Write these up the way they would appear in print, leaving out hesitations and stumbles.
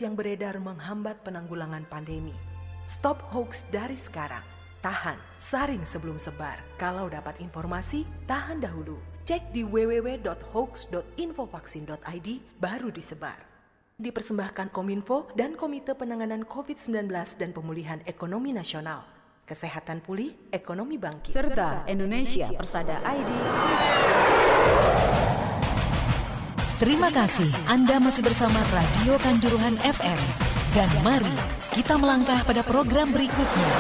yang beredar menghambat penanggulangan pandemi. Stop hoax dari sekarang. Tahan, saring sebelum sebar. Kalau dapat informasi, tahan dahulu. Cek di www.hoax.infovaksin.id baru disebar. Dipersembahkan Kominfo dan Komite Penanganan COVID-19 dan Pemulihan Ekonomi Nasional. Kesehatan pulih, ekonomi bangkit. Serta Indonesia Persada ID. Terima kasih Anda masih bersama Radio Kanjuruhan FM. Dan mari kita melangkah pada program berikutnya.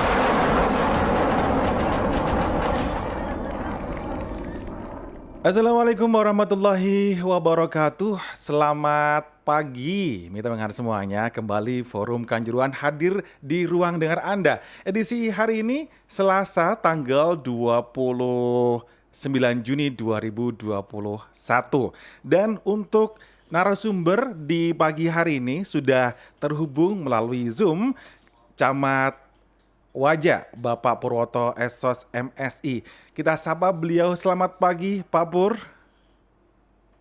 Assalamualaikum warahmatullahi wabarakatuh. Selamat pagi, mitra pendengar semuanya. Kembali Forum Kanjuruhan hadir di ruang dengar Anda. Edisi hari ini Selasa tanggal 29 Juni 2021. Dan untuk narasumber di pagi hari ini sudah terhubung melalui Zoom Camat Wajak Bapak Purwoto Esos MSI. Kita sapa beliau. Selamat pagi Pak Pur.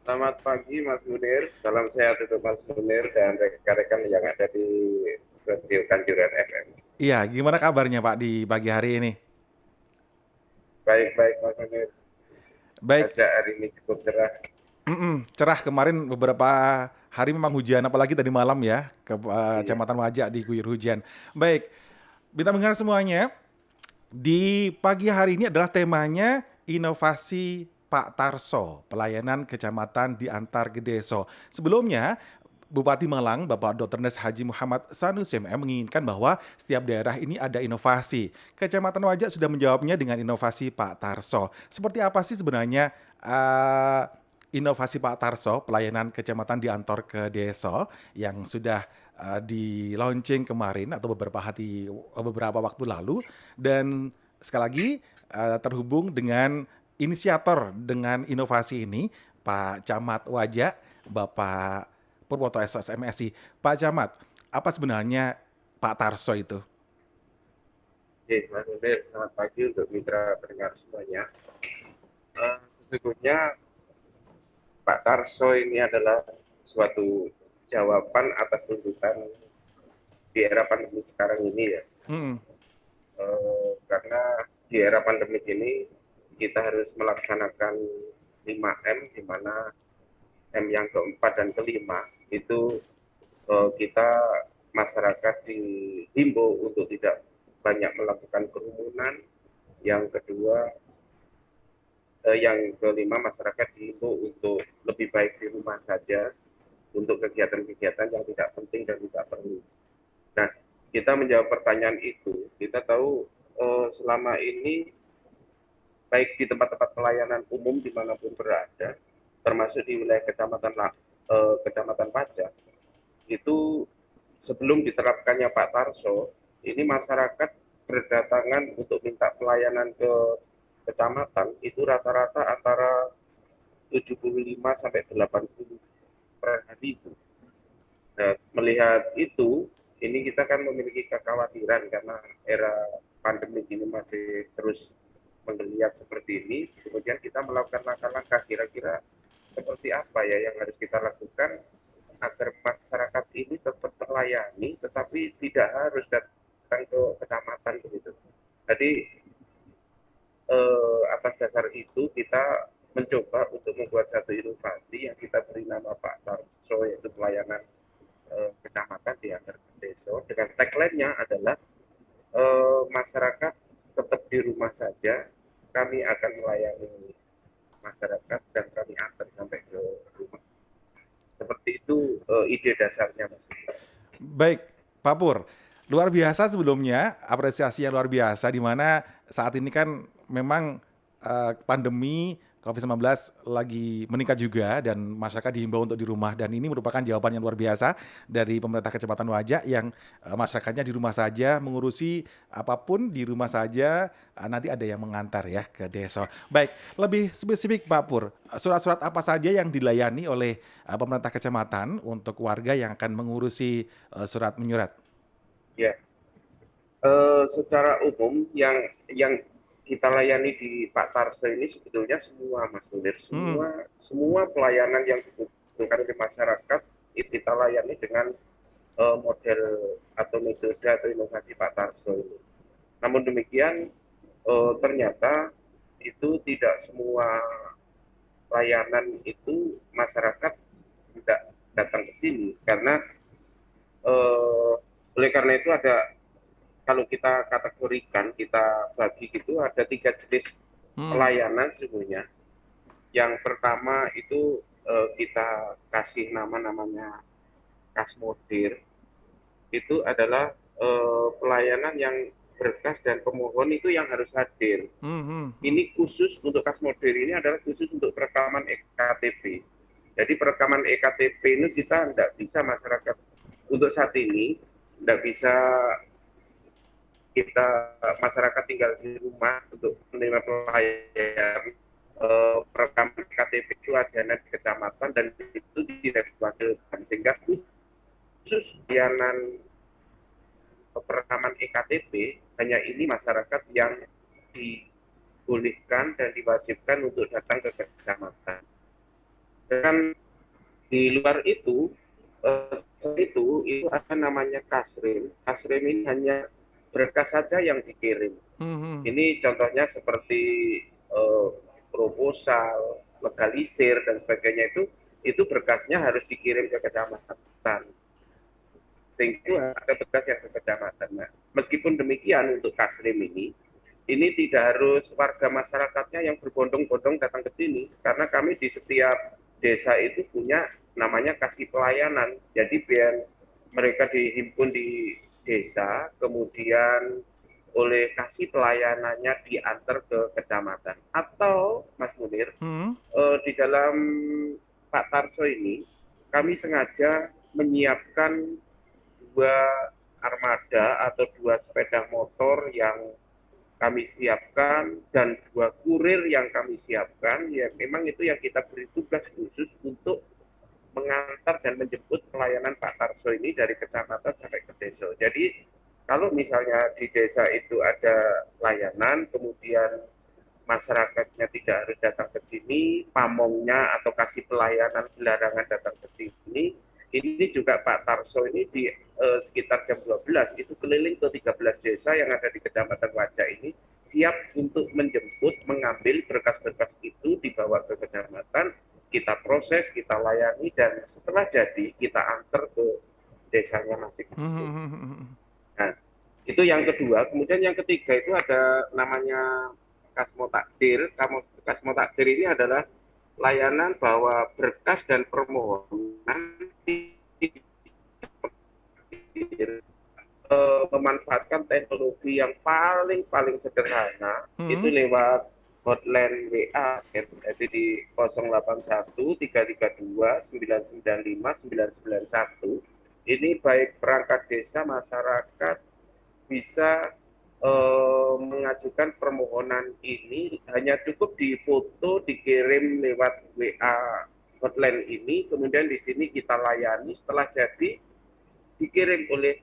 Selamat pagi Mas Munir, salam sehat untuk Mas Munir dan rekan-rekan yang ada di Radio Kanjuruhan FM. Iya, gimana kabarnya Pak di pagi hari ini? Baik-baik Mas Munir. Baik. Cuaca hari ini cukup cerah. Cerah, kemarin beberapa hari memang hujan, apalagi tadi malam ya, ke Kecamatan Wajak diguyur hujan. Baik, bintang pendengar semuanya, di pagi hari ini adalah temanya inovasi Pak Tarso, pelayanan kecamatan di antar Gedeso. Sebelumnya, Bupati Malang, Bapak Dr. Nes Haji Muhammad Sanusi MM menginginkan bahwa setiap daerah ini ada inovasi. Kecamatan Wajak sudah menjawabnya dengan inovasi Pak Tarso. Seperti apa sih sebenarnya inovasi Pak Tarso, pelayanan kecamatan di antar ke desa yang sudah di launching kemarin atau beberapa waktu lalu, dan sekali lagi terhubung dengan inisiator dengan inovasi ini Pak Camat Wajak Bapak Purwoto Esos MSI. Pak Camat, apa sebenarnya Pak Tarso itu? Oke, Mas Munir, selamat pagi untuk mitra pendengar semuanya. Sesungguhnya Pak Tarso ini adalah suatu jawaban atas tuntutan di era pandemi sekarang ini ya. Karena di era pandemi ini kita harus melaksanakan 5M, di mana M yang keempat dan kelima itu kita masyarakat dihimbau untuk tidak banyak melakukan kerumunan. Yang kedua, yang kelima, masyarakat dihimbau untuk lebih baik di rumah saja untuk kegiatan-kegiatan yang tidak penting dan tidak perlu. Nah, kita menjawab pertanyaan itu, kita tahu selama ini baik di tempat-tempat pelayanan umum dimanapun berada, termasuk di wilayah Kecamatan Pajak, itu sebelum diterapkannya Pak Tarso, ini masyarakat berdatangan untuk minta pelayanan ke kecamatan itu rata-rata antara 75 sampai 80 per hari itu. Nah, melihat itu, ini kita kan memiliki kekhawatiran karena era pandemi ini masih terus menggeliat seperti ini. Kemudian kita melakukan langkah-langkah, kira-kira seperti apa ya yang harus kita lakukan agar masyarakat ini tetap terlayani, tetapi tidak harus datang ke kecamatan begitu. Jadi atas dasar itu kita mencoba untuk membuat satu inovasi yang kita beri nama Pak Tarso, yaitu pelayanan kecamatan di antar desa, dengan tagline-nya adalah masyarakat tetap di rumah saja, kami akan melayani masyarakat dan kami antar sampai ke rumah. Seperti itu ide dasarnya, Mas. Baik, Pak Pur, luar biasa sebelumnya, apresiasi yang luar biasa, di mana saat ini kan memang pandemi COVID-19 lagi meningkat juga dan masyarakat dihimbau untuk di rumah, dan ini merupakan jawaban yang luar biasa dari pemerintah Kecamatan Wajak yang masyarakatnya di rumah saja, mengurusi apapun di rumah saja, nanti ada yang mengantar ya ke desa. Baik, lebih spesifik Pak Pur, surat-surat apa saja yang dilayani oleh pemerintah kecamatan untuk warga yang akan mengurusi surat menyurat? Ya, secara umum yang kita layani di Pak Tarso ini sebetulnya semua, Mas Munir, semua pelayanan yang dibutuhkan oleh masyarakat itu kita layani dengan model atau metode atau inovasi Pak Tarso ini. Namun demikian ternyata itu tidak semua layanan itu masyarakat tidak datang ke sini karena oleh karena itu ada, kalau kita kategorikan, kita bagi gitu, ada 3 jenis pelayanan sesungguhnya. Yang pertama itu kita kasih namanya Kasmodir. Itu adalah pelayanan yang berkas dan pemohon itu yang harus hadir. Ini khusus untuk Kasmodir, ini adalah khusus untuk perekaman EKTP. Jadi perekaman EKTP ini kita tidak bisa masyarakat untuk saat ini tidak bisa kita masyarakat tinggal di rumah untuk menerima pelayanan perekaman KTP itu ada di kecamatan dan itu diwakilkan, sehingga khusus layanan perekaman EKTP hanya ini masyarakat yang dibolehkan dan diwajibkan untuk datang ke kecamatan. Dan di luar itu ada namanya Kasrim. Kasrim ini hanya berkas saja yang dikirim. Ini contohnya seperti proposal, legalisir dan sebagainya, itu berkasnya harus dikirim ke kecamatan. Sehingga ada berkas yang ke kecamatan. Nah, meskipun demikian untuk Kasrim ini tidak harus warga masyarakatnya yang berbondong-bondong datang ke sini, karena kami di setiap desa itu punya namanya kasih pelayanan. Jadi biar mereka dihimpun di desa, kemudian oleh kasih pelayanannya diantar ke kecamatan. Atau Mas Munir, di dalam Pak Tarso ini kami sengaja menyiapkan 2 armada atau 2 sepeda motor yang kami siapkan dan 2 kurir yang kami siapkan. Ya memang itu yang kita beri tugas khusus untuk mengantar dan menjemput pelayanan Pak Tarso ini dari kecamatan sampai ke desa. Jadi kalau misalnya di desa itu ada layanan, kemudian masyarakatnya tidak harus datang ke sini, pamongnya atau kasih pelayanan larangan datang ke sini, ini juga Pak Tarso ini di sekitar jam 12 itu keliling ke 13 desa yang ada di Kecamatan Wajah ini, siap untuk menjemput, mengambil berkas-berkas itu dibawa ke kecamatan, kita proses, kita layani, dan setelah jadi kita antar ke desanya masing-masing. Nah, itu yang kedua. Kemudian yang ketiga itu ada namanya Kasmo Takdir. Kasmo Takdir ini adalah layanan bahwa berkas dan permohonan memanfaatkan teknologi yang paling sederhana, itu lewat hotline WA, jadi di 081 332 995 991. Ini baik perangkat desa, masyarakat bisa mengajukan permohonan ini, hanya cukup difoto, dikirim lewat WA hotline ini, kemudian di sini kita layani, setelah jadi dikirim oleh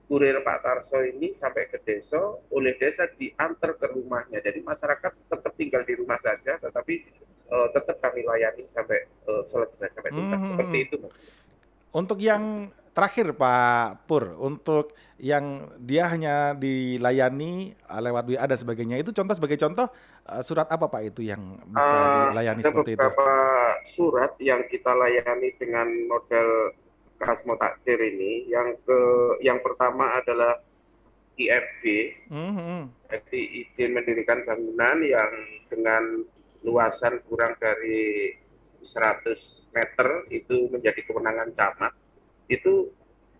kurir Pak Tarso ini sampai ke desa, oleh desa diantar ke rumahnya. Jadi masyarakat tetap tinggal di rumah saja, tetapi tetap kami layani sampai selesai, sampai tuntas. Seperti itu, Mas. Untuk yang terakhir Pak Pur, untuk yang dia hanya dilayani lewat WA dan sebagainya, itu sebagai contoh surat apa Pak itu yang bisa dilayani seperti itu? Ada beberapa surat yang kita layani dengan model Kasmo Takdir ini. Yang pertama adalah IFB, jadi izin mendirikan bangunan yang dengan luasan kurang dari 100 meter itu menjadi kewenangan camat. Itu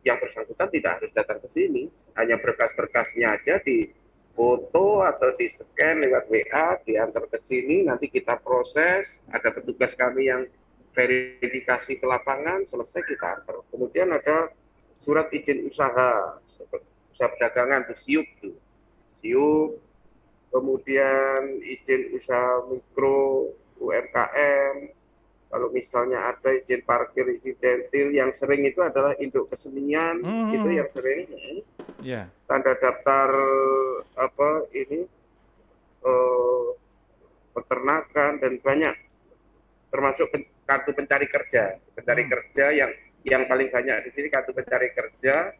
yang bersangkutan tidak harus datang ke sini, hanya berkas-berkasnya aja di foto atau di scan lewat WA, diantar ke sini, nanti kita proses, ada petugas kami yang verifikasi ke lapangan, selesai kita antar. Kemudian ada surat izin usaha perdagangan, SIUP, kemudian izin usaha mikro, UMKM. Kalau misalnya ada izin parkir residentil, yang sering itu adalah induk kesenian, itu yang sering. Tanda daftar peternakan dan banyak, termasuk kartu pencari kerja yang yang paling banyak di sini kartu pencari kerja,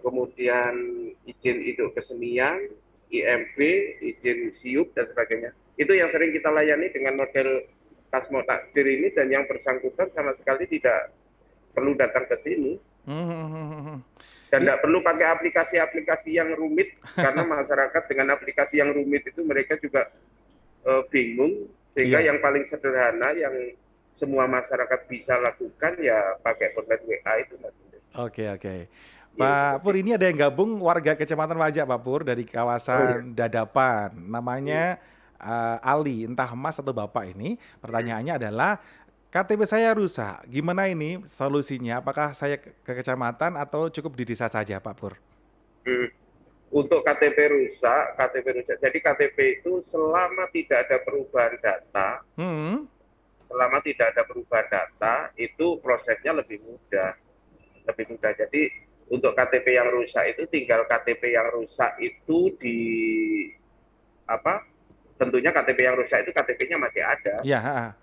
kemudian izin induk kesenian, IMB, izin SIUP dan sebagainya. Itu yang sering kita layani dengan model Kasmo Takdir ini, dan yang bersangkutan sama sekali tidak perlu datang ke sini. Dan tidak perlu pakai aplikasi-aplikasi yang rumit, karena masyarakat dengan aplikasi yang rumit itu mereka juga bingung, sehingga yang paling sederhana yang semua masyarakat bisa lakukan ya pakai format WA itu, Mas. Oke. Pak Pur, ini ada yang gabung warga Kecamatan Wajak, Pak Pur, dari kawasan Dadapan. Namanya Ali, entah Mas atau Bapak ini. Pertanyaannya adalah, KTP saya rusak, gimana ini solusinya? Apakah saya ke kecamatan atau cukup di desa saja, Pak Pur? Untuk KTP rusak. Jadi KTP itu selama tidak ada perubahan data, itu prosesnya lebih mudah. Jadi untuk KTP yang rusak itu tinggal KTP yang rusak itu tentunya KTP yang rusak itu KTP-nya masih ada. Iya.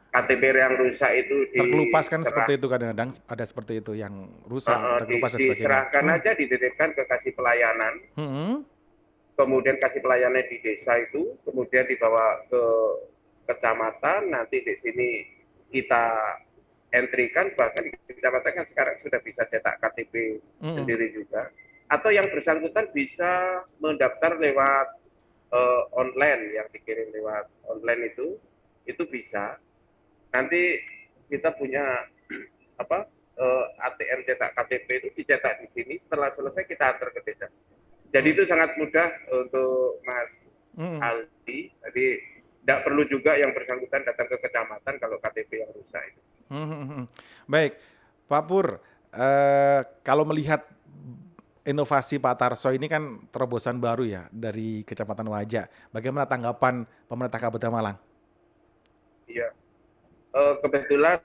KTP yang rusak itu terkelupas kan seperti itu, kadang-kadang ada seperti itu yang rusak, terkelupas dan sebagainya. Diserahkan aja, dititipkan ke kasih pelayanan. Kemudian kasih pelayanan di desa itu, kemudian dibawa ke kecamatan, nanti di sini kita entry-kan, bahkan di kecamatan kan sekarang sudah bisa cetak KTP sendiri juga. Atau yang bersangkutan bisa mendaftar lewat online, yang dikirim lewat online itu bisa. Nanti kita punya ATM cetak KTP itu dicetak di sini, setelah selesai kita antar ke desa. Jadi itu sangat mudah untuk Mas Aldi. Jadi tidak perlu juga yang bersangkutan datang ke kecamatan kalau KTP yang rusak itu. Baik, Pak Pur, kalau melihat inovasi Pak Tarso ini kan terobosan baru ya dari Kecamatan Wajak. Bagaimana tanggapan pemerintah Kabupaten Malang? Iya, kebetulan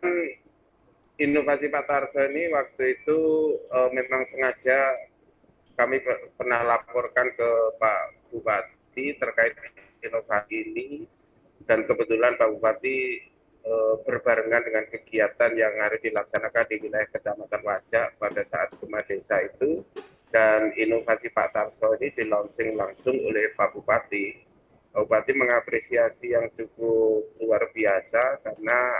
inovasi Pak Tarso ini waktu itu memang sengaja kami pernah laporkan ke Pak Bupati terkait inovasi ini, dan kebetulan Pak Bupati berbarengan dengan kegiatan yang harus dilaksanakan di wilayah Kecamatan Wajak pada saat Gema Desa itu, dan inovasi Pak Tarso ini di-launching langsung oleh Pak Bupati. Pak Bupati mengapresiasi yang cukup luar biasa, karena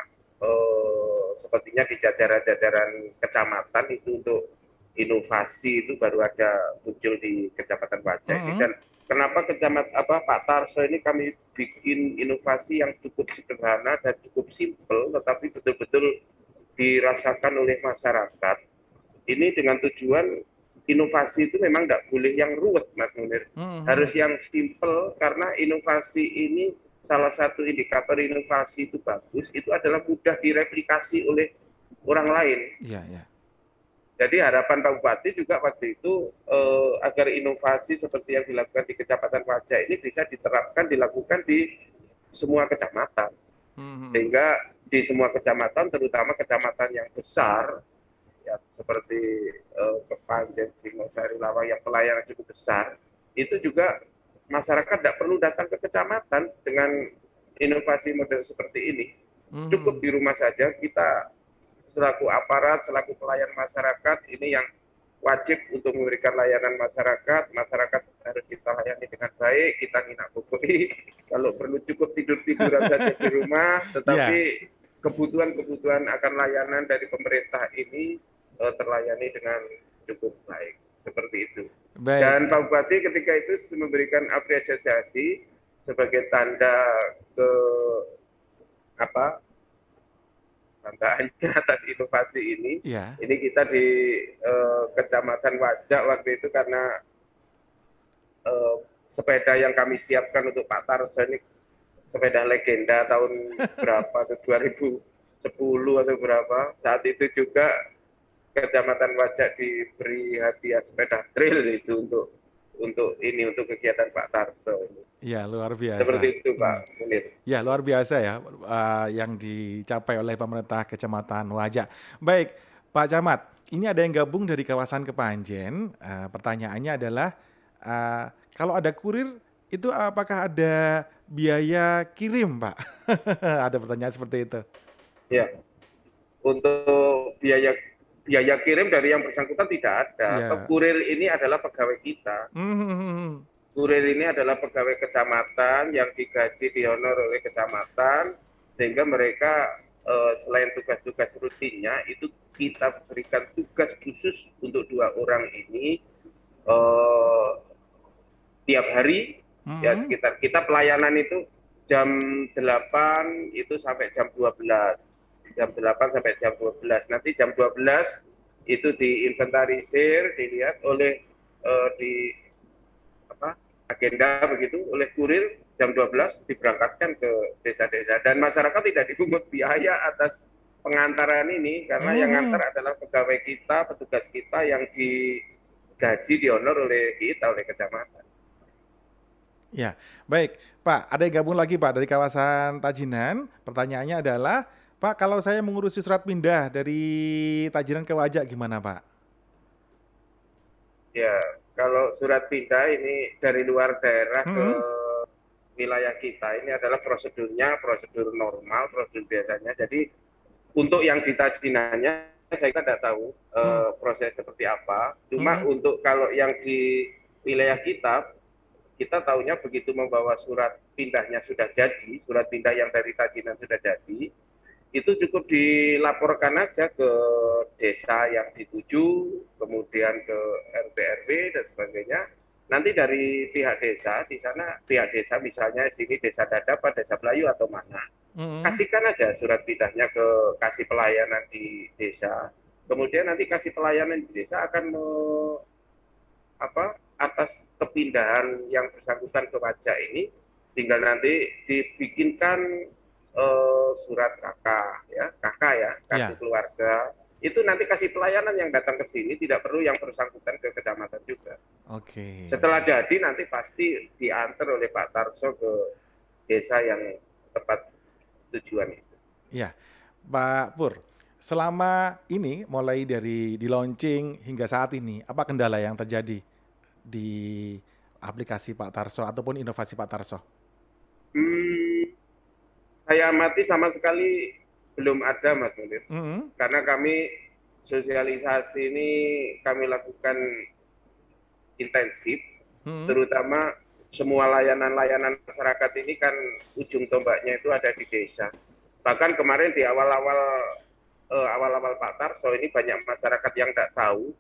sepertinya di jajaran-jajaran kecamatan itu untuk inovasi itu baru ada muncul di Kecamatan Wajak ini. Dan kenapa Pak Tarso ini kami bikin inovasi yang cukup sederhana dan cukup simpel, tetapi betul-betul dirasakan oleh masyarakat. Ini dengan tujuan inovasi itu memang tidak boleh yang ruwet, Mas Munir. Harus yang simpel, karena inovasi ini salah satu indikator inovasi itu bagus, itu adalah mudah direplikasi oleh orang lain. Iya. Jadi harapan Pak Bupati juga waktu itu agar inovasi seperti yang dilakukan di Kecamatan Wajak ini bisa dilakukan di semua kecamatan. Sehingga di semua kecamatan, terutama kecamatan yang besar, ya seperti Kepanjen, Singosari, Lawang yang pelayanan cukup besar, itu juga masyarakat tidak perlu datang ke kecamatan dengan inovasi model seperti ini. Cukup di rumah saja, kita selaku aparat, selaku pelayan masyarakat, ini yang wajib untuk memberikan layanan masyarakat harus kita layani dengan baik, kita nginap bukoi, kalau perlu cukup tidur-tiduran saja di rumah, tetapi kebutuhan-kebutuhan akan layanan dari pemerintah ini terlayani dengan cukup baik, seperti itu. Baik. Dan Pak Bupati ketika itu memberikan apresiasi sebagai tanda tandanya atas inovasi ini. Yeah. Ini kita di Kecamatan Wajak waktu itu, karena sepeda yang kami siapkan untuk Pak Tarso ini sepeda legenda tahun berapa, 2010 atau berapa. Saat itu juga Kecamatan Wajak diberi hadiah sepeda trail itu untuk kegiatan Pak Tarso ini. Ya, luar biasa. Seperti itu, Pak Munir. Ya, luar biasa ya yang dicapai oleh pemerintah Kecamatan Wajak. Baik, Pak Camat, ini ada yang gabung dari kawasan Kepanjen. Pertanyaannya adalah, kalau ada kurir, itu apakah ada biaya kirim, Pak? Ada pertanyaan seperti itu. Ya, untuk biaya biaya kirim dari yang bersangkutan tidak ada. Iya. Kurir ini adalah pegawai kita. Kurir ini adalah pegawai kecamatan yang digaji dihonor oleh kecamatan, sehingga mereka selain tugas-tugas rutinnya itu kita berikan tugas khusus untuk 2 orang ini tiap hari ya sekitar kita pelayanan itu jam 8 itu sampai jam 12. Jam 8 sampai jam 12. Nanti jam 12 itu diinventarisir, dilihat oleh di agenda begitu oleh kurir, jam 12 diberangkatkan ke desa-desa dan masyarakat tidak dipungut biaya atas pengantaran ini karena yang ngantar adalah pegawai kita, petugas kita yang digaji dihonor oleh kita, oleh kecamatan. Ya, baik. Pak, ada yang gabung lagi Pak dari kawasan Tajinan. Pertanyaannya adalah, Pak, kalau saya mengurusi surat pindah dari Tajinan ke Wajak gimana Pak? Ya, kalau surat pindah ini dari luar daerah ke wilayah kita, ini adalah prosedurnya, prosedur normal, prosedur biasanya. Jadi untuk yang di Tajinannya, saya tidak tahu proses seperti apa. Cuma untuk kalau yang di wilayah kita tahunya begitu membawa surat pindahnya sudah jadi, surat pindah yang dari Tajinan sudah jadi, itu cukup dilaporkan aja ke desa yang dituju, kemudian ke RT RW dan sebagainya. Nanti dari pihak desa, di sana pihak desa misalnya sini desa Dadap, desa Melayu atau mana, kasihkan aja surat pindahnya ke kasih pelayanan di desa. Kemudian nanti kasih pelayanan di desa akan atas kepindahan yang bersangkutan ke Wajak ini, tinggal nanti dibikinkan surat KK ya, kartu keluarga. Itu nanti kasih pelayanan yang datang ke sini, tidak perlu yang bersangkutan ke kecamatan juga. Oke. Setelah jadi nanti pasti diantar oleh Pak Tarso ke desa yang tempat tujuan itu. Ya, Pak Pur, selama ini mulai dari di launching hingga saat ini, apa kendala yang terjadi di aplikasi Pak Tarso ataupun inovasi Pak Tarso? Saya amati sama sekali belum ada, Mas Munir. Karena kami sosialisasi ini kami lakukan intensif, terutama semua layanan-layanan masyarakat ini kan ujung tombaknya itu ada di desa. Bahkan kemarin di awal-awal Pak Tarso ini banyak masyarakat yang tidak tahu,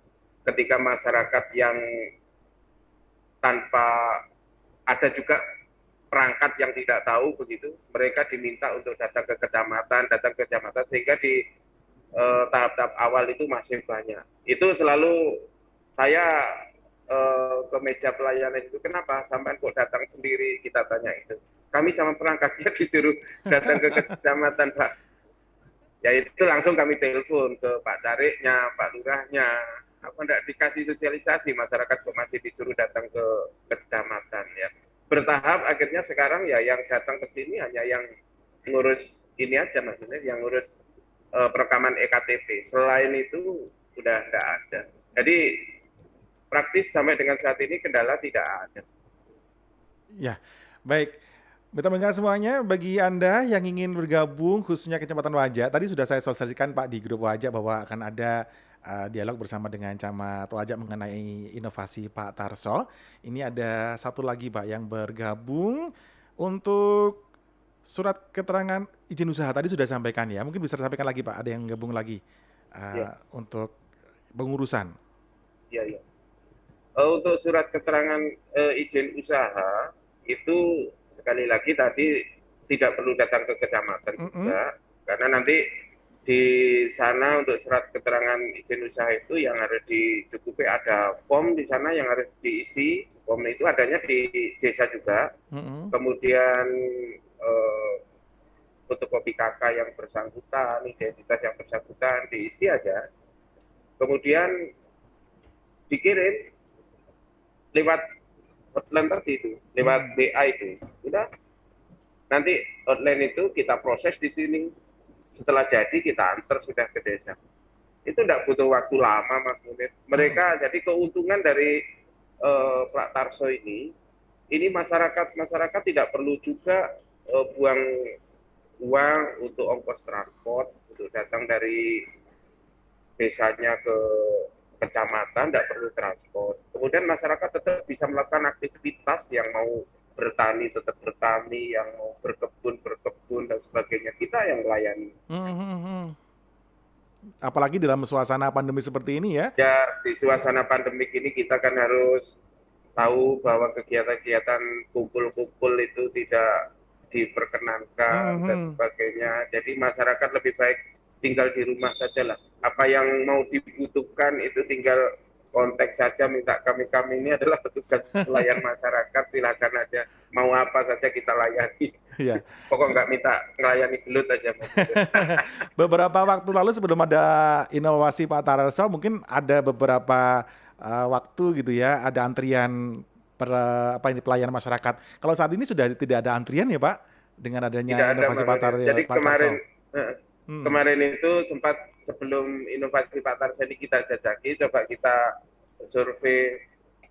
ketika masyarakat yang tanpa ada juga perangkat yang tidak tahu begitu, mereka diminta untuk datang ke kecamatan sehingga di tahap-tahap awal itu masih banyak. Itu selalu saya ke meja pelayanan itu, kenapa sampai kok datang sendiri, kita tanya itu. Kami sama perangkatnya disuruh datang ke kecamatan, Pak. Ya itu langsung kami telepon ke Pak Cariknya, Pak Lurahnya, apa enggak dikasih sosialisasi, masyarakat kok masih disuruh datang ke kecamatan ya. Bertahap akhirnya sekarang ya yang datang ke sini hanya yang ngurus ini aja, maksudnya yang ngurus perekaman EKTP. Selain itu sudah tidak ada. Jadi praktis sampai dengan saat ini kendala tidak ada. Ya, baik. Betul-betul semuanya, bagi Anda yang ingin bergabung khususnya Kecamatan Wajak, tadi sudah saya sosialisasikan Pak di grup Wajak bahwa akan ada dialog bersama dengan Camat Wajak mengenai inovasi Pak Tarso. Ini ada satu lagi Pak yang bergabung untuk surat keterangan izin usaha, tadi sudah sampaikan ya, mungkin bisa disampaikan lagi Pak, ada yang gabung lagi untuk pengurusan. Iya. Untuk surat keterangan izin usaha itu sekali lagi tadi tidak perlu datang ke kecamatan juga, karena nanti di sana untuk surat keterangan izin usaha itu yang harus dicukupi ada form di sana yang harus diisi. Form itu adanya di desa juga. Kemudian fotokopi KK yang bersangkutan, identitas yang bersangkutan diisi aja. Kemudian dikirim lewat hotline tadi itu, lewat BA itu. Udah. Nanti hotline itu kita proses di sini. Setelah jadi kita antar sudah ke desa. Itu tidak butuh waktu lama, Mas Munir. Mereka jadi keuntungan dari Pak Tarso ini masyarakat tidak perlu juga buang uang untuk ongkos transport untuk datang dari desanya ke kecamatan, tidak perlu transport. Kemudian masyarakat tetap bisa melakukan aktivitas, yang mau bertani tetap bertani, yang mau berkebun dan sebagainya. Kita yang melayani. Apalagi dalam suasana pandemi seperti ini ya. Ya, di suasana pandemik ini kita kan harus tahu bahwa kegiatan-kegiatan kumpul-kumpul itu tidak diperkenankan dan sebagainya. Jadi masyarakat lebih baik tinggal di rumah saja lah. Apa yang mau dibutuhkan itu tinggal kontak saja, minta kami ini adalah petugas pelayan masyarakat, silakan aja mau apa saja kita layani. Iya. Pokok nggak minta melayani gelut aja. Beberapa waktu lalu sebelum ada inovasi Pak Tarso, mungkin ada beberapa waktu gitu ya, ada antrian pelayan masyarakat. Kalau saat ini sudah tidak ada antrian ya Pak, dengan adanya inovasi Pak Tarso. Jadi kemarin itu sempat sebelum inovasi Pak Tarso ini kita jajaki, coba kita survei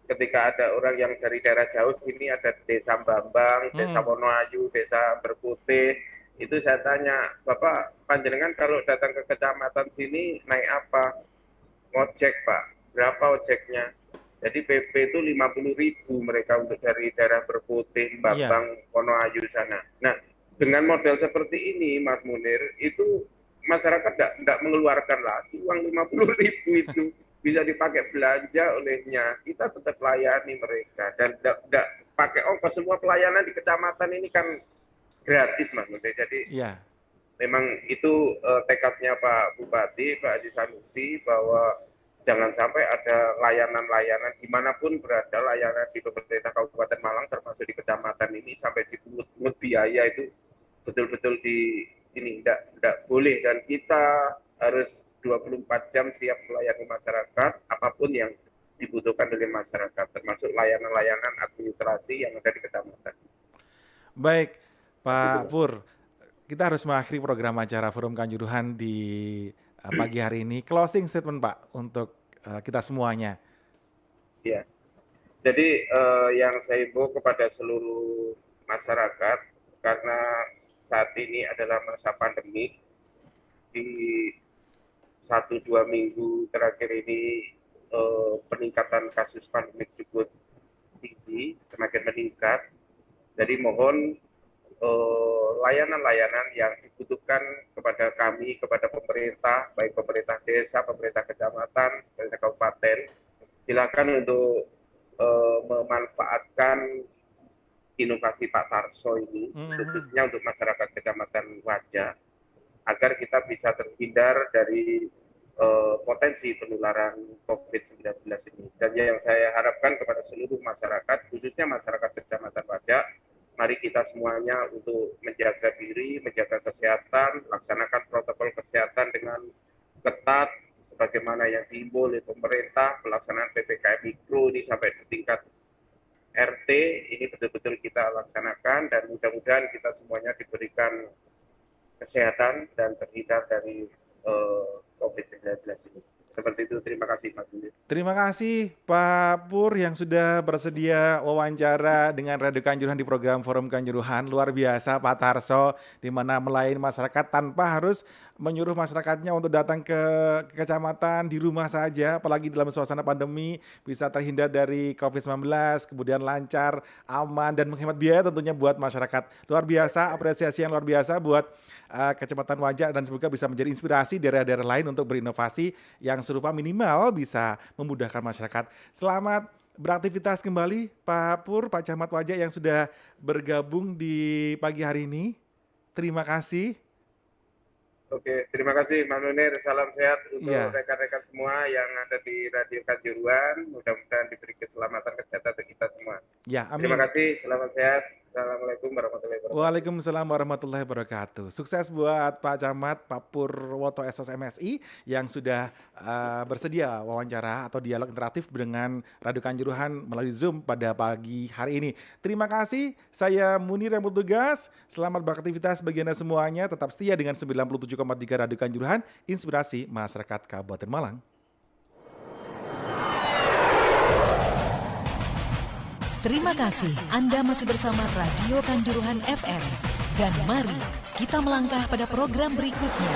ketika ada orang yang dari daerah jauh sini, ada Desa Bambang, Desa Wonoayu, Desa Berputih, itu saya tanya, Bapak panjenengan kalau datang ke kecamatan sini naik apa? Ngojek Pak, berapa ojeknya? Jadi PP itu 50.000 mereka untuk dari daerah Berputih, Bambang, Wonoayu sana. Nah, dengan model seperti ini, Mas Munir, itu masyarakat tidak mengeluarkan lagi uang 50.000 itu bisa dipakai belanja olehnya. Kita tetap layani mereka dan tidak pakai ongkos. Semua pelayanan di kecamatan ini kan gratis, Mas Munir. Jadi memang itu tekadnya Pak Bupati, Pak Haji Sanusi, bahwa jangan sampai ada layanan-layanan dimanapun berada, layanan di pemerintah Kabupaten Malang termasuk di kecamatan ini sampai dipungut biaya itu betul-betul tidak boleh, dan kita harus 24 jam siap melayani masyarakat apapun yang dibutuhkan oleh masyarakat, termasuk layanan-layanan administrasi yang ada di kecamatan. Baik, Pak Pur, kita harus mengakhiri program acara Forum Kanjuruhan di pagi hari ini. Closing statement Pak untuk kita semuanya. Ya, jadi yang saya himbau kepada seluruh masyarakat, karena saat ini adalah masa pandemi, di 1-2 minggu terakhir ini peningkatan kasus pandemik cukup tinggi, semakin meningkat. Jadi mohon layanan-layanan yang dibutuhkan kepada kami, kepada pemerintah, baik pemerintah desa, pemerintah kecamatan, pemerintah kabupaten, silakan untuk memanfaatkan inovasi Pak Tarso ini, khususnya untuk masyarakat Kecamatan Wajah, agar kita bisa terhindar dari potensi penularan COVID-19 ini. Dan yang saya harapkan kepada seluruh masyarakat, khususnya masyarakat Kecamatan Wajah, mari kita semuanya untuk menjaga diri, menjaga kesehatan, laksanakan protokol kesehatan dengan ketat, sebagaimana yang diimbau oleh pemerintah. Pelaksanaan PPKM Mikro ini sampai di tingkat RT, ini betul-betul kita laksanakan, dan mudah-mudahan kita semuanya diberikan kesehatan dan terhindar dari COVID-19 ini. Seperti itu, terima kasih Mas Budi. Terima kasih Pak Pur yang sudah bersedia wawancara dengan Radio Kanjuruhan di program Forum Kanjuruhan. Luar biasa Pak Tarso, di mana melayani masyarakat tanpa harus menyuruh masyarakatnya untuk datang ke kecamatan, di rumah saja, apalagi dalam suasana pandemi, bisa terhindar dari COVID-19, kemudian lancar, aman, dan menghemat biaya tentunya buat masyarakat. Luar biasa, apresiasi yang luar biasa buat Kecamatan Wajah, dan semoga bisa menjadi inspirasi daerah-daerah lain untuk berinovasi yang serupa, minimal bisa memudahkan masyarakat. Selamat beraktivitas kembali Pak Pur, Pak Camat Wajah yang sudah bergabung di pagi hari ini. Terima kasih. Oke, terima kasih Mas Munir. Salam sehat untuk rekan-rekan semua yang ada di Radio Kanjuruhan. Mudah-mudahan diberi keselamatan, kesehatan untuk kita semua. Ya, amin. Terima kasih, selamat sehat. Assalamualaikum warahmatullahi wabarakatuh. Waalaikumsalam warahmatullahi wabarakatuh. Sukses buat Pak Camat, Pak Purwoto SOS MSI yang sudah bersedia wawancara atau dialog interaktif dengan Radio Kanjuruhan melalui Zoom pada pagi hari ini. Terima kasih, saya Munir yang bertugas. Selamat beraktivitas bagi Anda semuanya. Tetap setia dengan 97,3 Radio Kanjuruhan, inspirasi masyarakat Kabupaten Malang. Terima kasih Anda masih bersama Radio Kanjuruhan FM. Dan mari kita melangkah pada program berikutnya.